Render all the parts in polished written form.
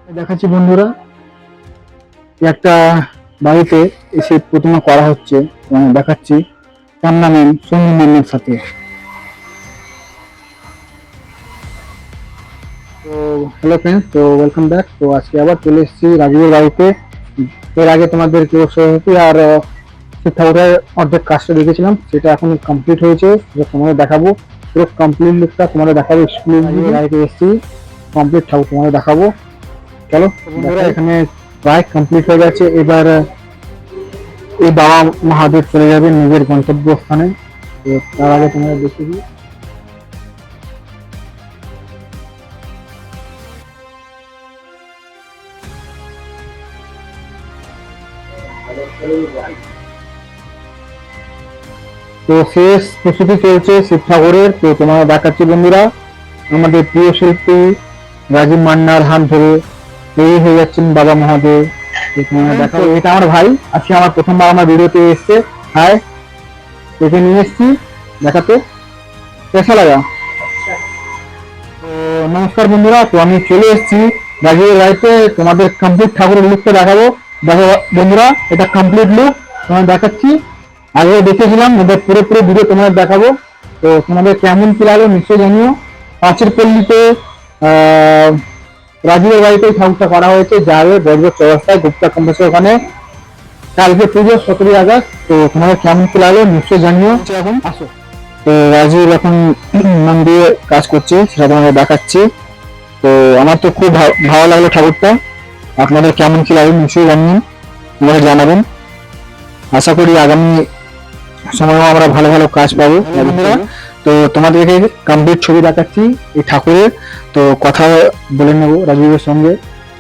দেখাচ্ছি বন্ধুরা, একটা বাড়িতে এসে প্রতিমা করা হচ্ছে। দেখাচ্ছি ক্যামেরাম্যান সঞ্জু ম্যামের সাথে। তো হ্যালো ফ্রেন্ডস, তো ওয়েলকাম ব্যাক। তো আজকে আবার চলে এসেছি রাজীবের বাড়িতে। এর আগে তোমাদেরকে সরস্বতী আর শিব ঠাকুরের অর্ধেক কাজটা দেখেছিলাম, সেটা এখন কমপ্লিট হয়েছে। সেটা তোমাদের দেখাবো, পুরো কমপ্লিট লুকটা তোমাদের দেখাবো। এক্সক্লুসিভ বাড়িতে এসেছি, কমপ্লিট ঠাকুর তোমাদের দেখাবো। চলো বন্ধুরা, এখানে প্রায় কমপ্লিট হয়ে গেছে। এবার এই বাবা মহাদেব চলে যাবে নিজের গন্তব্যস্থানে। তো তার আগে তোমরা দেখে দিই। তো শেষ প্রস্তুতি চলছে শিব ঠাকুরের। তো তোমার দেখাচ্ছি বন্ধুরা, আমাদের প্রিয় শিল্পী রাজীব মান্নার হাত ধরে তৈরি হয়ে যাচ্ছেন বাবা মহাদেব। তো তোমার দেখাবো, এটা আমার ভাই, আজকে আমার প্রথমবার আমার ভিডিওতে এসছে। হাই, একে নিয়ে এসছি দেখাতে। কেসা লাগা? তো নমস্কার বন্ধুরা, তো আমি চলে এসেছি রাজীবের বাড়িতে। তোমাদের কমপ্লিট ঠাকুরের লুকটা দেখাবো। দেখো বন্ধুরা, এটা কমপ্লিট লুক তোমাদের দেখাচ্ছি। আগে দেখেছিলাম, ওদের পুরো ভিডিও তোমাদের দেখাবো। তো তোমাদের কেমন কি লাগলো নিশ্চয়ই জানিও। পাঁচের পল্লীতে রাজীবের বাড়িতে ঠাকুরটা করা হয়েছে, যাবে বজবজ চৌরাস্তায় গুপ্তা কমপ্লেক্সের ওখানে। কালকে পুজো 17ই আগস্ট। তো তোমাদের কেমন কি লাগলো নিশ্চয়ই জানিও। এখন আসো। তো রাজীব এখন মন দিয়ে কাজ করছে, সেটা তোমাদের দেখাচ্ছি। তো আমার তো খুব ভালো লাগলো ঠাকুরটা। আপনাদের কেমন কি লাগলো নিশ্চয়ই জানাবেন। আশা করি আগামী সময় আমরা ভালো ভালো কাজ পাবো বন্ধুরা। তো তোমাদেরকে কমপ্লিট ছবি দেখাচ্ছি এই ঠাকুরের। তো কথা বলে নেবো রাজীবের সঙ্গে।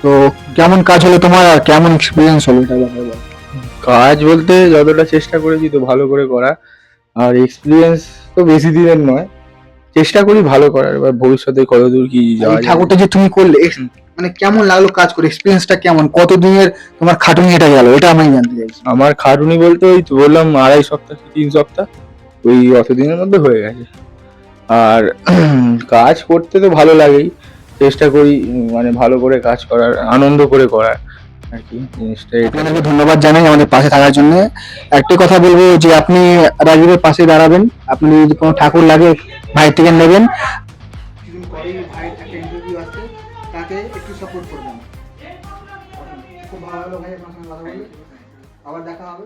তো কেমন কাজ হলো তোমার, আর কেমন এক্সপিরিয়েন্স হলো এটা ব্যাপারে বলো। কাজ বলতে যতটা চেষ্টা করেছি তো ভালো করে করা, আর এক্সপিরিয়েন্স তো বেশি দিনের নয়, চেষ্টা করি ভালো করার। এবার ভবিষ্যতে কতদূর কি যাওয়া এই যায়। ঠাকুরটা যে তুমি করলে, মানে কেমন লাগলো কাজ করে, এক্সপিরিয়েন্সটা কেমন, কতদিনের তোমার খাটুনি এটা গেল, এটা আমি জানতে চাইছি। আমার খাটুনি বলতে ওই তো বললাম 2.5 সপ্তাহ কি 3 সপ্তাহ, ওই অতদিনের মধ্যে হয়ে গেছে। আর কাজ করতে তো ভালো লাগেই, চেষ্টা করি মানে ভালো করে কাজ করার, আনন্দ করে করার আর কি জিনিসটা। আপনাদেরকে ধন্যবাদ জানাই আমাদের পাশে থাকার জন্য। একটি কথা বলবো যে আপনি রাজীবের পাশে দাঁড়াবেন। আপনি যদি কোনো ঠাকুর লাগে ভাই থেকে নেবেন। তাকে একটু সাপোর্ট করবেন। খুব ভালো ভাই, আপনার সঙ্গে কথা বলে আবার দেখা হবে।